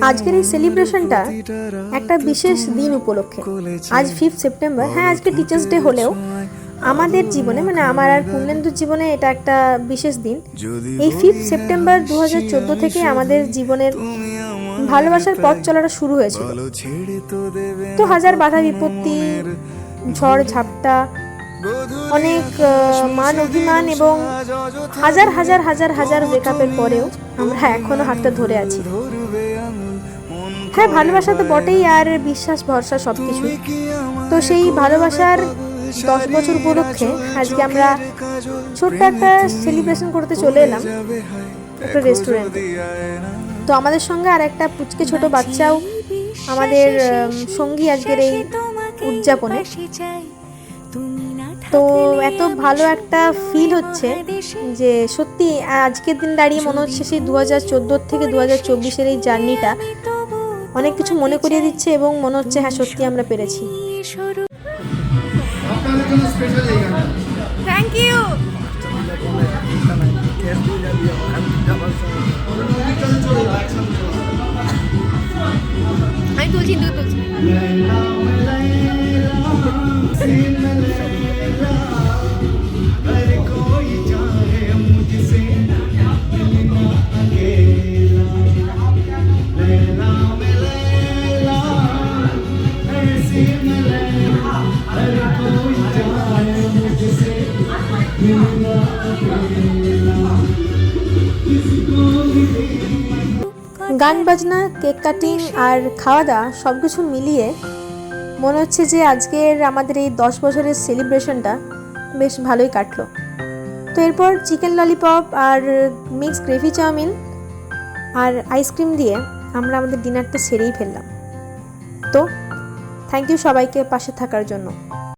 আজকের এই সেলিব্রেশনটা একটা বিশেষ দিন উপলক্ষে। আজ 5 সেপ্টেম্বর। হ্যাঁ, আজকে টিচার্স ডে হলেও আমাদের জীবনে, মানে আমার আর পূর্ণেন্দুর জীবনে এটা একটা বিশেষ দিন। এই 5 সেপ্টেম্বর 2014 থেকে আমাদের জীবনের ভালোবাসার পথ চলাটা শুরু হয়েছিল। তো হাজার বাধা বিপত্তি, ঝড় ঝাপটা, অনেক মান অভিমান এবং হাজার হাজার হাজার হাজার ব্রেকআপের পরেও আমরা এখনো হাতটা ধরে আছি। হ্যাঁ, ভালোবাসা তো বটেই, আর বিশ্বাস ভরসা সবকিছু। তো সেই ভালোবাসার 10 বছর উপলক্ষে আজকে আমরা ছোট্ট একটা সেলিব্রেশন করতে চলে এলাম একটা রেস্টুরেন্টে। তো আমাদের সঙ্গে আর একটা পুচকে ছোট বাচ্চাও আমাদের সঙ্গী আজকের এই উদযাপনে। তো এত ভালো একটা ফিল হচ্ছে যে সত্যি আজকের দিন দাঁড়িয়ে মনে হচ্ছে সেই 2014 থেকে 2024-এর এই জার্নিটা অনেক কিছু মনে করিয়ে দিচ্ছে এবং মনে হচ্ছে হ্যাঁ সত্যি আমরা পেরেছি। Thank you. আমি তুলছি, তুলছি। গান বাজনা, কেক কাটিং আর খাওয়া দাওয়া সব কিছু মিলিয়ে মনে হচ্ছে যে আজকের আমাদের এই 10 বছরের সেলিব্রেশনটা বেশ ভালোই কাটলো। তো এরপর চিকেন ললিপপ আর মিক্স গ্রেভি চাউমিন আর আইসক্রিম দিয়ে আমরা আমাদের ডিনারটা সেরেই ফেললাম। তো থ্যাংক ইউ সবাইকে পাশে থাকার জন্য।